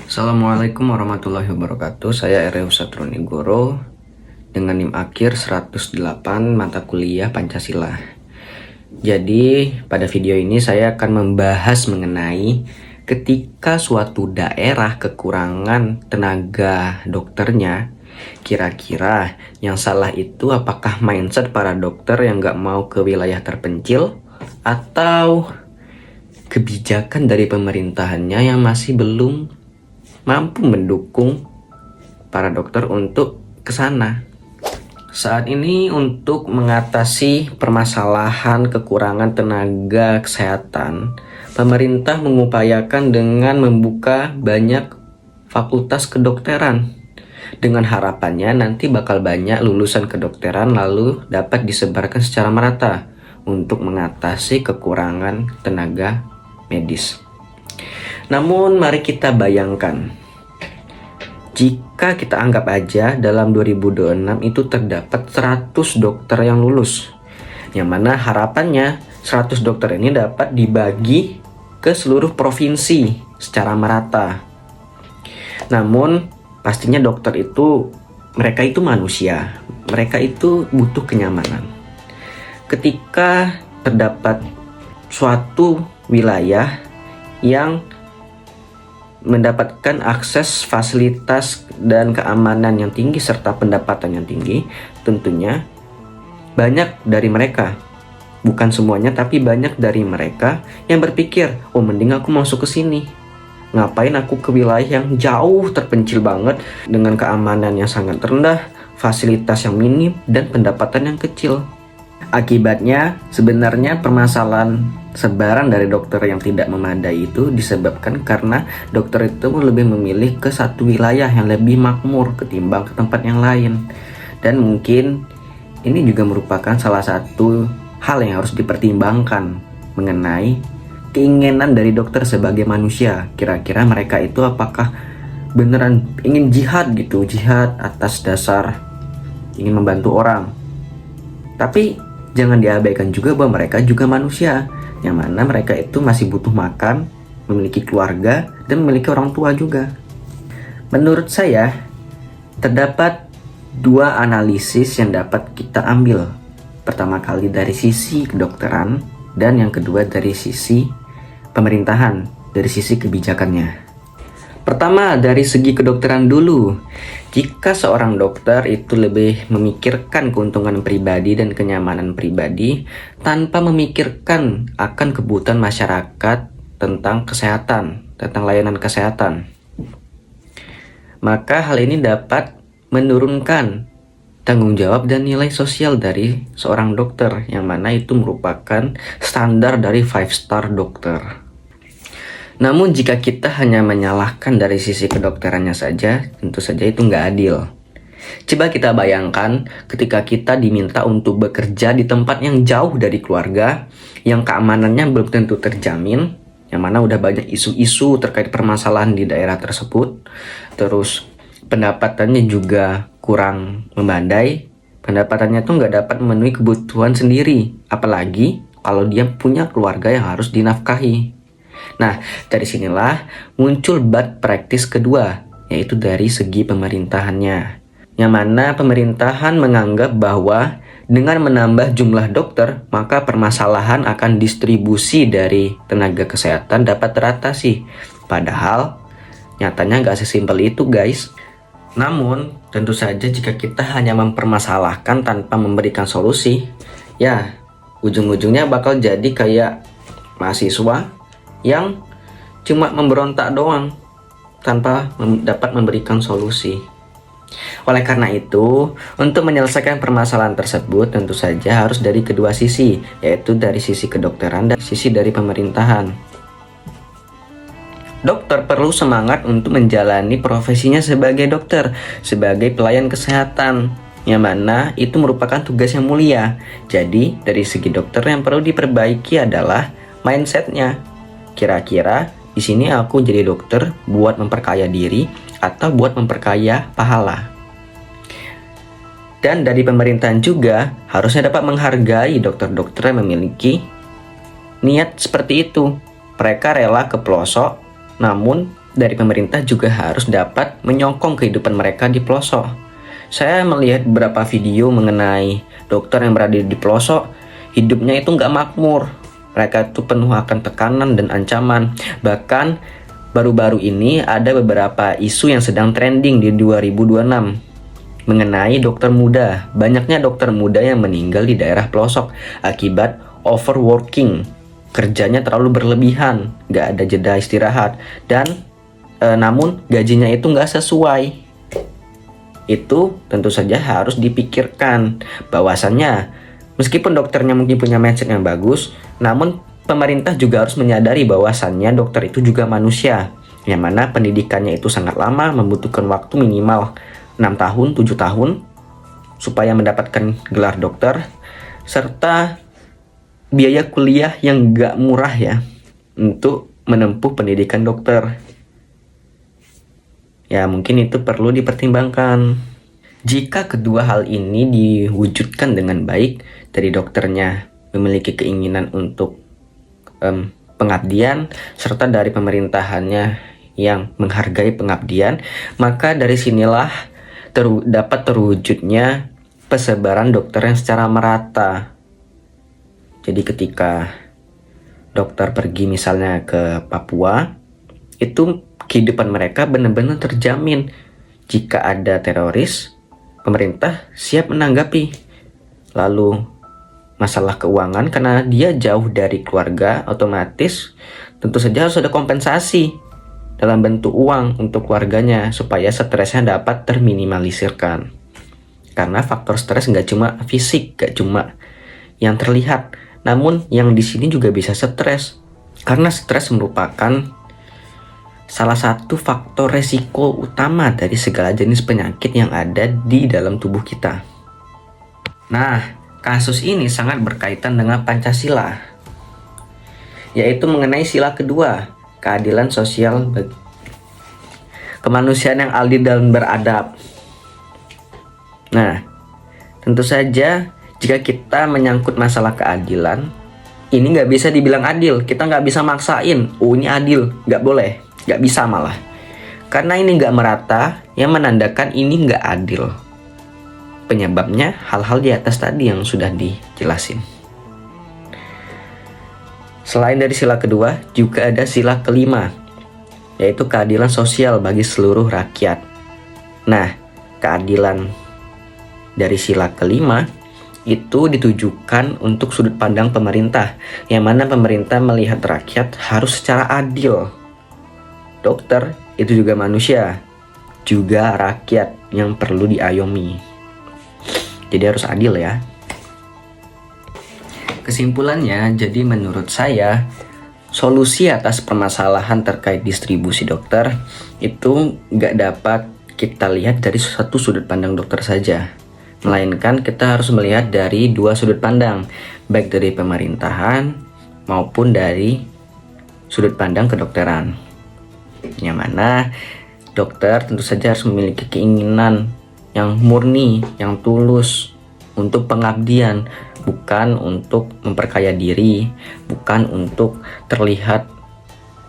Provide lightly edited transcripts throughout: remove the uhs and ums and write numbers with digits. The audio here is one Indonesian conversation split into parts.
Assalamualaikum warahmatullahi wabarakatuh. Saya Ereu Satronegoro dengan NIM akhir 108 mata kuliah Pancasila. Jadi pada video ini saya akan membahas mengenai ketika suatu daerah kekurangan tenaga dokternya, kira-kira yang salah itu apakah mindset para dokter yang gak mau ke wilayah terpencil, atau kebijakan dari pemerintahannya yang masih belum mampu mendukung para dokter untuk ke sana. Saat ini untuk mengatasi permasalahan kekurangan tenaga kesehatan, pemerintah mengupayakan dengan membuka banyak fakultas kedokteran. Dengan harapannya nanti bakal banyak lulusan kedokteran lalu dapat disebarkan secara merata untuk mengatasi kekurangan tenaga medis. Namun mari kita bayangkan, jika kita anggap aja dalam 2026 itu terdapat 100 dokter yang lulus, yang mana harapannya 100 dokter ini dapat dibagi ke seluruh provinsi secara merata. Namun pastinya dokter itu, mereka itu manusia, mereka itu butuh kenyamanan. Ketika terdapat suatu wilayah yang mendapatkan akses fasilitas dan keamanan yang tinggi serta pendapatan yang tinggi, tentunya banyak dari mereka, bukan semuanya tapi banyak dari mereka yang berpikir, oh mending aku masuk ke sini, ngapain aku ke wilayah yang jauh terpencil banget dengan keamanan yang sangat rendah, fasilitas yang minim, dan pendapatan yang kecil. Akibatnya sebenarnya permasalahan sebaran dari dokter yang tidak memadai itu disebabkan karena dokter itu lebih memilih ke satu wilayah yang lebih makmur ketimbang ke tempat yang lain. Dan mungkin ini juga merupakan salah satu hal yang harus dipertimbangkan mengenai keinginan dari dokter sebagai manusia. Kira-kira mereka itu apakah beneran ingin jihad gitu, jihad atas dasar ingin membantu orang. Tapi jangan diabaikan juga bahwa mereka juga manusia, yang mana mereka itu masih butuh makan, memiliki keluarga, dan memiliki orang tua juga. Menurut saya, terdapat dua analisis yang dapat kita ambil. Pertama kali dari sisi kedokteran, dan yang kedua dari sisi pemerintahan, dari sisi kebijakannya. Pertama, dari segi kedokteran dulu. Jika seorang dokter itu lebih memikirkan keuntungan pribadi dan kenyamanan pribadi tanpa memikirkan akan kebutuhan masyarakat tentang kesehatan, tentang layanan kesehatan, maka hal ini dapat menurunkan tanggung jawab dan nilai sosial dari seorang dokter, yang mana itu merupakan standar dari 5-star dokter. Namun jika kita hanya menyalahkan dari sisi kedokterannya saja, tentu saja itu nggak adil. Coba kita bayangkan ketika kita diminta untuk bekerja di tempat yang jauh dari keluarga, yang keamanannya belum tentu terjamin, yang mana udah banyak isu-isu terkait permasalahan di daerah tersebut, terus pendapatannya juga kurang memadai, pendapatannya tuh nggak dapat memenuhi kebutuhan sendiri, apalagi kalau dia punya keluarga yang harus dinafkahi. Nah, dari sinilah muncul bad practice kedua, yaitu dari segi pemerintahannya. Yang mana pemerintahan menganggap bahwa dengan menambah jumlah dokter, maka permasalahan akan distribusi dari tenaga kesehatan dapat teratasi. Padahal, nyatanya nggak sesimpel itu guys. Namun, tentu saja jika kita hanya mempermasalahkan tanpa memberikan solusi, ya ujung-ujungnya bakal jadi kayak mahasiswa yang cuma memberontak doang tanpa dapat memberikan solusi. Oleh karena itu, untuk menyelesaikan permasalahan tersebut tentu saja harus dari kedua sisi, yaitu dari sisi kedokteran dan sisi dari pemerintahan. Dokter perlu semangat untuk menjalani profesinya sebagai dokter, sebagai pelayan kesehatan, yang mana itu merupakan tugas yang mulia. Jadi dari segi dokter yang perlu diperbaiki adalah mindsetnya. Kira-kira di sini aku jadi dokter buat memperkaya diri atau buat memperkaya pahala. Dan dari pemerintahan juga harusnya dapat menghargai dokter-dokter yang memiliki niat seperti itu. Mereka rela ke pelosok namun dari pemerintah juga harus dapat menyokong kehidupan mereka di pelosok. Saya melihat beberapa video mengenai dokter yang berada di pelosok, hidupnya itu nggak makmur. Mereka itu penuh akan tekanan dan ancaman. Bahkan baru-baru ini ada beberapa isu yang sedang trending di 2026 mengenai dokter muda. Banyaknya dokter muda yang meninggal di daerah pelosok akibat overworking. Kerjanya terlalu berlebihan, nggak ada jeda istirahat, dan namun gajinya itu nggak sesuai. Itu tentu saja harus dipikirkan bahwasannya meskipun dokternya mungkin punya mindset yang bagus, namun pemerintah juga harus menyadari bahwasannya dokter itu juga manusia, yang mana pendidikannya itu sangat lama, membutuhkan waktu minimal 6 tahun, 7 tahun supaya mendapatkan gelar dokter, serta biaya kuliah yang nggak murah ya untuk menempuh pendidikan dokter. Ya, mungkin itu perlu dipertimbangkan. Jika kedua hal ini diwujudkan dengan baik, dari dokternya memiliki keinginan untuk pengabdian, serta dari pemerintahannya yang menghargai pengabdian, maka dari sinilah dapat terwujudnya persebaran dokter yang secara merata. Jadi ketika dokter pergi misalnya ke Papua, itu kehidupan mereka benar-benar terjamin. Jika ada teroris, pemerintah siap menanggapi. Lalu masalah keuangan, karena dia jauh dari keluarga, otomatis tentu saja harus ada kompensasi dalam bentuk uang untuk keluarganya supaya stresnya dapat terminimalisirkan. Karena faktor stres nggak cuma fisik, nggak cuma yang terlihat, namun yang di sini juga bisa stres. Karena stres merupakan salah satu faktor resiko utama dari segala jenis penyakit yang ada di dalam tubuh kita. Nah, kasus ini sangat berkaitan dengan Pancasila, yaitu mengenai sila kedua, keadilan sosial kemanusiaan yang adil dan beradab. Nah, tentu saja jika kita menyangkut masalah keadilan, ini nggak bisa dibilang adil. Kita nggak bisa maksain, oh ini adil, nggak boleh. Gak bisa malah, karena ini gak merata, yang menandakan ini gak adil. Penyebabnya hal-hal di atas tadi yang sudah dijelasin. Selain dari sila kedua, juga ada sila kelima, yaitu keadilan sosial bagi seluruh rakyat. Nah, keadilan dari sila kelima itu ditujukan untuk sudut pandang pemerintah, yang mana pemerintah melihat rakyat harus secara adil. Dokter itu juga manusia, juga rakyat yang perlu diayomi. Jadi harus adil ya. Kesimpulannya, jadi menurut saya, solusi atas permasalahan terkait distribusi dokter itu nggak dapat kita lihat dari satu sudut pandang dokter saja. Melainkan kita harus melihat dari dua sudut pandang, baik dari pemerintahan maupun dari sudut pandang kedokteran. Yang mana dokter tentu saja harus memiliki keinginan yang murni, yang tulus untuk pengabdian, bukan untuk memperkaya diri, bukan untuk terlihat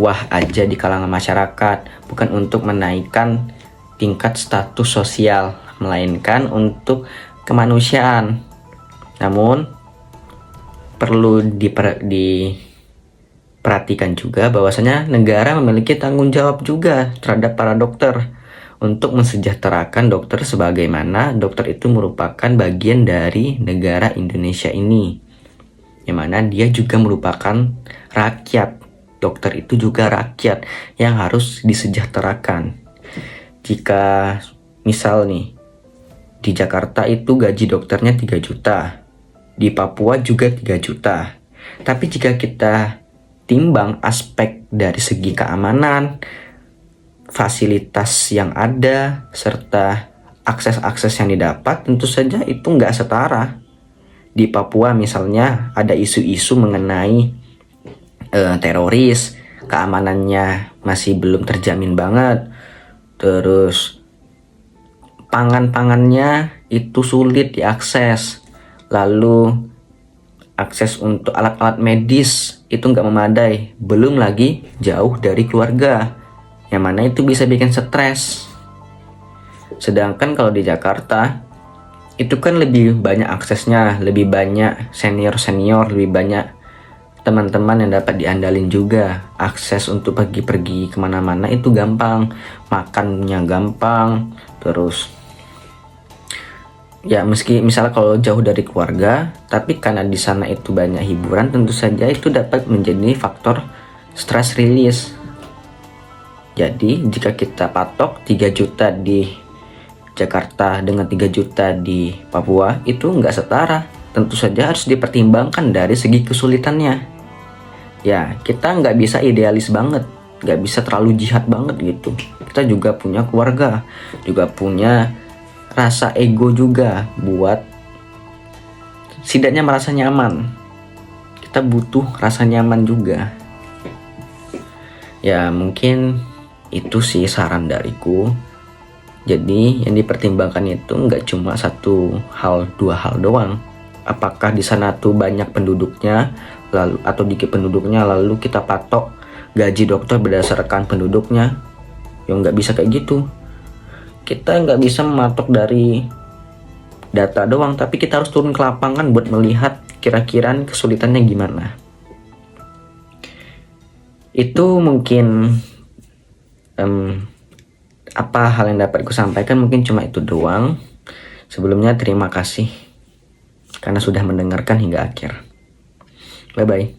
wah aja di kalangan masyarakat, bukan untuk menaikkan tingkat status sosial, melainkan untuk kemanusiaan. Namun perlu perhatikan juga bahwasanya negara memiliki tanggung jawab juga terhadap para dokter untuk mensejahterakan dokter, sebagaimana dokter itu merupakan bagian dari negara Indonesia ini, yang mana dia juga merupakan rakyat. Dokter itu juga rakyat yang harus disejahterakan. Jika misal nih di Jakarta itu gaji dokternya 3 juta, di Papua juga 3 juta. Tapi jika kita timbang aspek dari segi keamanan, fasilitas yang ada, serta akses-akses yang didapat, tentu saja itu nggak setara. Di Papua misalnya ada isu-isu mengenai teroris, keamanannya masih belum terjamin banget. Terus pangan-pangannya itu sulit diakses. Lalu akses untuk alat-alat medis itu nggak memadai, belum lagi jauh dari keluarga, yang mana itu bisa bikin stres. Sedangkan kalau di Jakarta itu kan lebih banyak aksesnya, lebih banyak senior-senior, lebih banyak teman-teman yang dapat diandalin juga. Akses untuk pergi-pergi kemana-mana itu gampang, makannya gampang, terus ya meski misalnya kalau jauh dari keluarga, tapi karena di sana itu banyak hiburan, tentu saja itu dapat menjadi faktor stress release. Jadi jika kita patok 3 juta di Jakarta dengan 3 juta di Papua, itu nggak setara. Tentu saja harus dipertimbangkan dari segi kesulitannya. Ya, kita nggak bisa idealis banget, nggak bisa terlalu jihad banget gitu. Kita juga punya keluarga, juga punya rasa ego juga buat setidaknya merasa nyaman. Kita butuh rasa nyaman juga. Ya, mungkin itu sih saran dariku. Jadi yang dipertimbangkan itu nggak cuma dua hal doang. Apakah di sana tuh banyak penduduknya, lalu atau dikit penduduknya, lalu kita patok gaji dokter berdasarkan penduduknya? Ya nggak bisa kayak gitu. Kita nggak bisa mematok dari data doang, tapi kita harus turun ke lapangan buat melihat kira-kira kesulitannya gimana. Itu mungkin apa hal yang dapat kusampaikan, mungkin cuma itu doang. Sebelumnya terima kasih karena sudah mendengarkan hingga akhir. Bye bye.